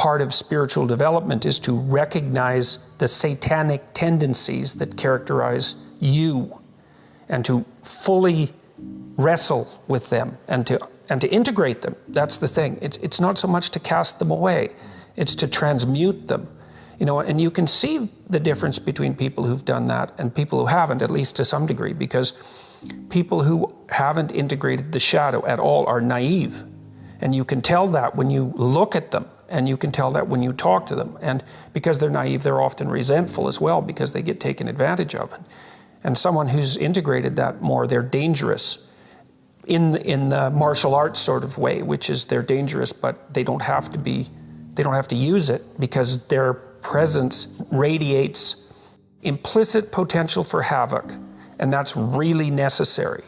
part of spiritual development is to recognize the satanic tendencies that characterize you and to fully wrestle with them and to integrate them. That's the thing. It's not so much to cast them away, it's to transmute them. You know, and you can see the difference between people who've done that and people who haven't, at least to some degree, because people who haven't integrated the shadow at all are naive. And you can tell that when you look at them, and you can tell that when you talk to them. And because they're naive, they're often resentful as well because they get taken advantage of. And someone who's integrated that more, they're dangerous in the martial arts sort of way, which is they're dangerous, but they don't have to use it because their presence radiates implicit potential for havoc, and that's really necessary.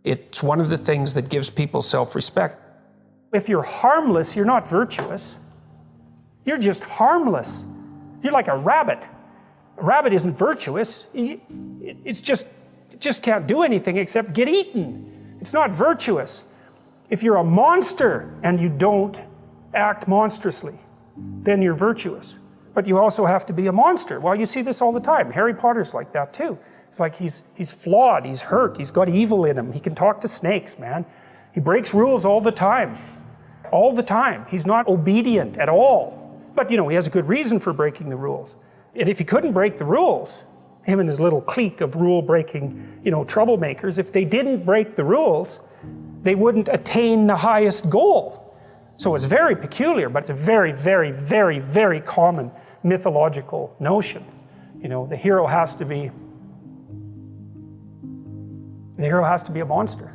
It's one of the things that gives people self-respect. If you're harmless, you're not virtuous. You're just harmless. You're like a rabbit. A rabbit isn't virtuous. It just can't do anything except get eaten. It's not virtuous. If you're a monster and you don't act monstrously, then you're virtuous. But you also have to be a monster. Well, you see this all the time. Harry Potter's like that too. It's like he's flawed, he's hurt, he's got evil in him. He can talk to snakes, man. He breaks rules all the time. All the time. He's not obedient at all. But, you know, he has a good reason for breaking the rules. And if he couldn't break the rules, him and his little clique of rule-breaking, you know, troublemakers, if they didn't break the rules, they wouldn't attain the highest goal. So it's very peculiar, but it's a very, very, very, very common mythological notion. You know, the hero has to be a monster,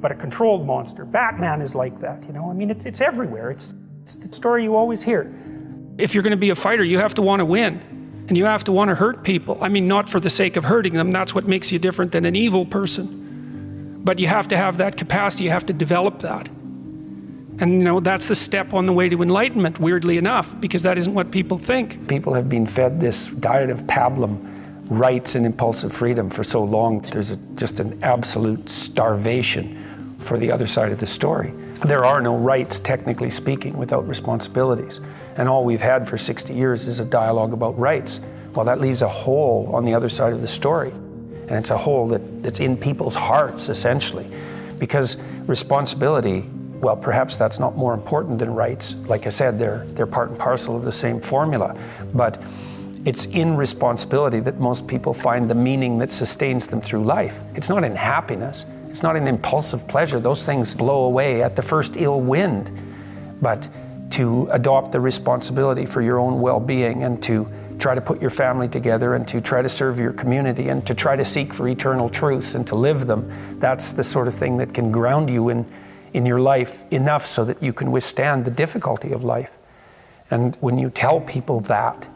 but a controlled monster. Batman is like that, you know? I mean, it's everywhere. It's the story you always hear. If you're going to be a fighter, you have to want to win. And you have to want to hurt people. I mean, not for the sake of hurting them. That's what makes you different than an evil person. But you have to have that capacity. You have to develop that. And, you know, that's the step on the way to enlightenment, weirdly enough, because that isn't what people think. People have been fed this diet of pablum, rights and impulsive freedom for so long. There's just an absolute starvation for the other side of the story. There are no rights, technically speaking, without responsibilities. And all we've had for 60 years is a dialogue about rights. Well, that leaves a hole on the other side of the story. And it's a hole that's in people's hearts, essentially. Because responsibility, well, perhaps that's not more important than rights. Like I said, they're part and parcel of the same formula. But it's in responsibility that most people find the meaning that sustains them through life. It's not in happiness. It's not in impulsive pleasure. Those things blow away at the first ill wind. But to adopt the responsibility for your own well-being and to try to put your family together and to try to serve your community and to try to seek for eternal truths and to live them, that's the sort of thing that can ground you in your life enough so that you can withstand the difficulty of life. And when you tell people that,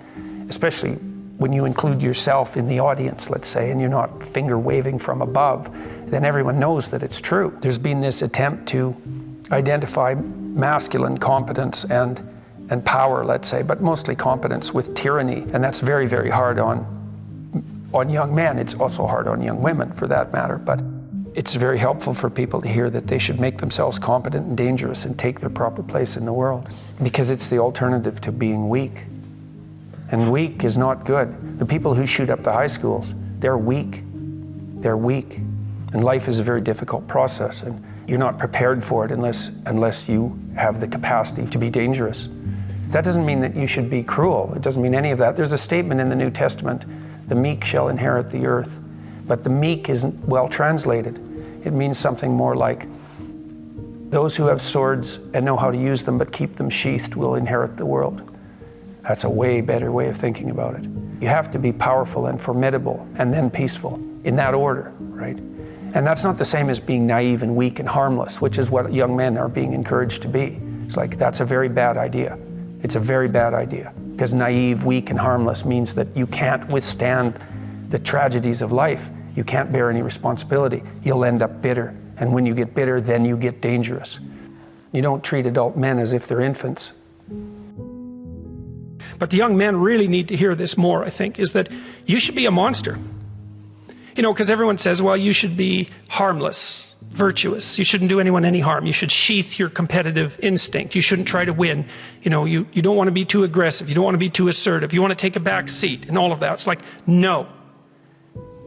especially when you include yourself in the audience, let's say, and you're not finger waving from above, then everyone knows that it's true. There's been this attempt to identify masculine competence and power, let's say, but mostly competence with tyranny. And that's very, very hard on young men. It's also hard on young women, for that matter. But it's very helpful for people to hear that they should make themselves competent and dangerous and take their proper place in the world, because it's the alternative to being weak. And weak is not good. The people who shoot up the high schools, they're weak. They're weak. And life is a very difficult process, and you're not prepared for it unless you have the capacity to be dangerous. That doesn't mean that you should be cruel. It doesn't mean any of that. There's a statement in the New Testament, the meek shall inherit the earth. But the meek isn't well translated. It means something more like, those who have swords and know how to use them but keep them sheathed will inherit the world. That's a way better way of thinking about it. You have to be powerful and formidable and then peaceful, in that order, right? And that's not the same as being naive and weak and harmless, which is what young men are being encouraged to be. It's like, that's a very bad idea. It's a very bad idea, because naive, weak, and harmless means that you can't withstand the tragedies of life. You can't bear any responsibility. You'll end up bitter. And when you get bitter, then you get dangerous. You don't treat adult men as if they're infants. But the young men really need to hear this more, I think, is that you should be a monster. You know, because everyone says, well, you should be harmless. virtuous. You shouldn't do anyone any harm. You should sheath your competitive instinct. You shouldn't try to win. You know, you don't want to be too aggressive. You don't want to be too assertive. You want to take a back seat and all of that. It's like, no.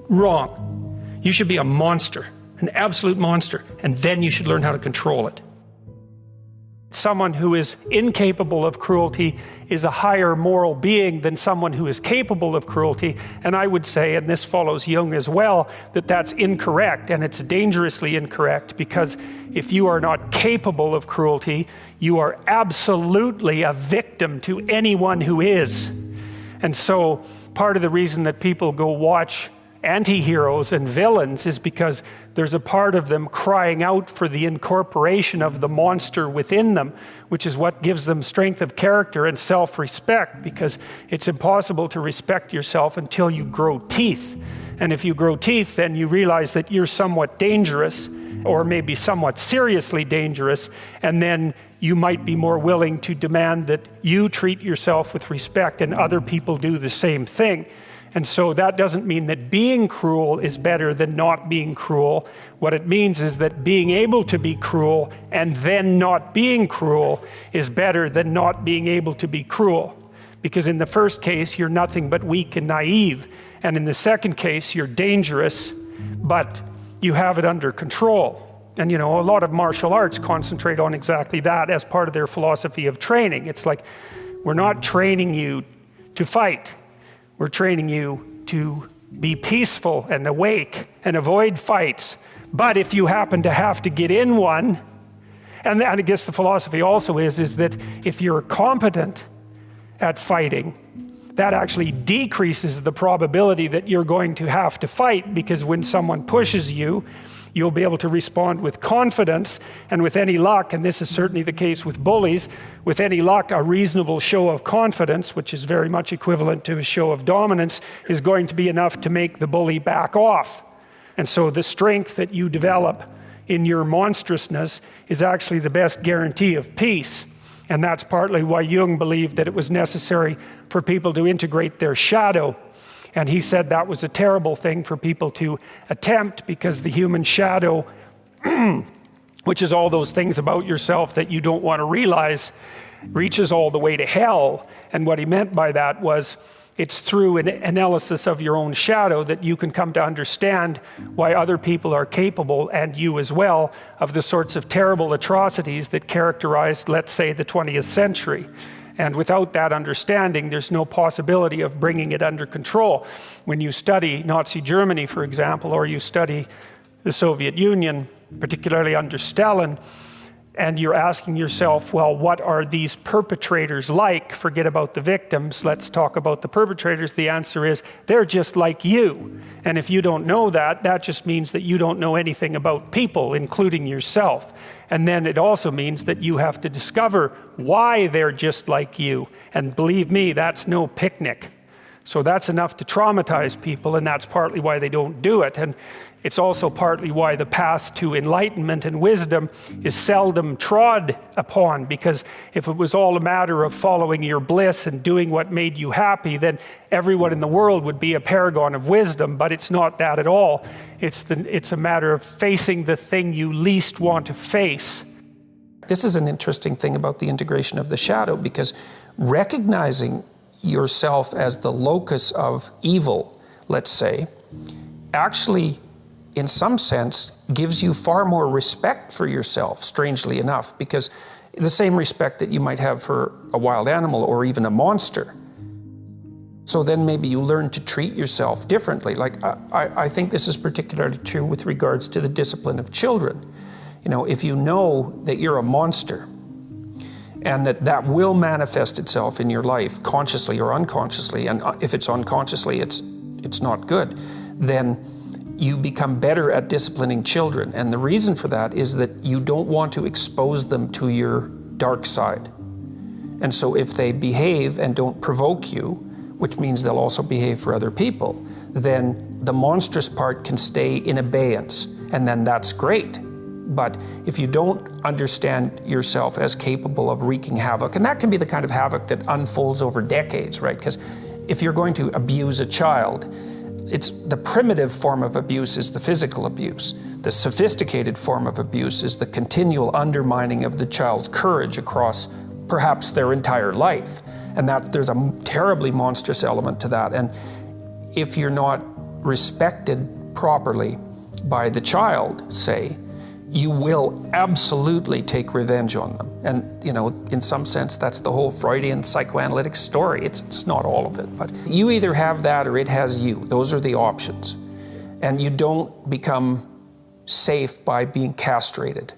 Wrong. You should be a monster, an absolute monster, and then you should learn how to control it. Someone who is incapable of cruelty is a higher moral being than someone who is capable of cruelty. And I would say, and this follows Jung as well, that that's incorrect, and it's dangerously incorrect, because if you are not capable of cruelty, you are absolutely a victim to anyone who is. And so part of the reason that people go watch anti-heroes and villains is because there's a part of them crying out for the incorporation of the monster within them, which is what gives them strength of character and self-respect, because it's impossible to respect yourself until you grow teeth. And if you grow teeth, then you realize that you're somewhat dangerous, or maybe somewhat seriously dangerous, and then you might be more willing to demand that you treat yourself with respect and other people do the same thing. And so that doesn't mean that being cruel is better than not being cruel. What it means is that being able to be cruel and then not being cruel is better than not being able to be cruel. Because in the first case, you're nothing but weak and naive. And in the second case, you're dangerous, but you have it under control. And you know, a lot of martial arts concentrate on exactly that as part of their philosophy of training. It's like, we're not training you to fight. We're training you to be peaceful and awake and avoid fights. But if you happen to have to get in one, and I guess the philosophy also is that if you're competent at fighting, that actually decreases the probability that you're going to have to fight, because when someone pushes you, you'll be able to respond with confidence, and with any luck, and this is certainly the case with bullies, with any luck, a reasonable show of confidence, which is very much equivalent to a show of dominance, is going to be enough to make the bully back off. And so the strength that you develop in your monstrousness is actually the best guarantee of peace. And that's partly why Jung believed that it was necessary for people to integrate their shadow. And he said that was a terrible thing for people to attempt, because the human shadow, which is all those things about yourself that you don't want to realize, reaches all the way to hell. And what he meant by that was, it's through an analysis of your own shadow that you can come to understand why other people are capable, and you as well, of the sorts of terrible atrocities that characterized, let's say, the 20th century. And without that understanding, there's no possibility of bringing it under control. When you study Nazi Germany, for example, or you study the Soviet Union, particularly under Stalin, and you're asking yourself, well, what are these perpetrators like? Forget about the victims, let's talk about the perpetrators. The answer is, they're just like you. And if you don't know that, that just means that you don't know anything about people, including yourself. And then it also means that you have to discover why they're just like you. And believe me, that's no picnic. So that's enough to traumatize people, and that's partly why they don't do it. And it's also partly why the path to enlightenment and wisdom is seldom trod upon, because if it was all a matter of following your bliss and doing what made you happy, then everyone in the world would be a paragon of wisdom. But it's not that at all. It's a matter of facing the thing you least want to face. This is an interesting thing about the integration of the shadow, because recognizing yourself as the locus of evil, let's say, actually, in some sense, gives you far more respect for yourself, strangely enough, because the same respect that you might have for a wild animal or even a monster. So then maybe you learn to treat yourself differently. Like, I think this is particularly true with regards to the discipline of children. You know, if you know that you're a monster, and that will manifest itself in your life, consciously or unconsciously, and if it's unconsciously, it's not good, then you become better at disciplining children. And the reason for that is that you don't want to expose them to your dark side. And so if they behave and don't provoke you, which means they'll also behave for other people, then the monstrous part can stay in abeyance, and then that's great. But if you don't understand yourself as capable of wreaking havoc, and that can be the kind of havoc that unfolds over decades, right? Because if you're going to abuse a child, It's the primitive form of abuse is the physical abuse. The sophisticated form of abuse is the continual undermining of the child's courage across perhaps their entire life. And there's a terribly monstrous element to that. And if you're not respected properly by the child, say, you will absolutely take revenge on them. And, in some sense, that's the whole Freudian psychoanalytic story. It's not all of it, but you either have that or it has you. Those are the options. And you don't become safe by being castrated.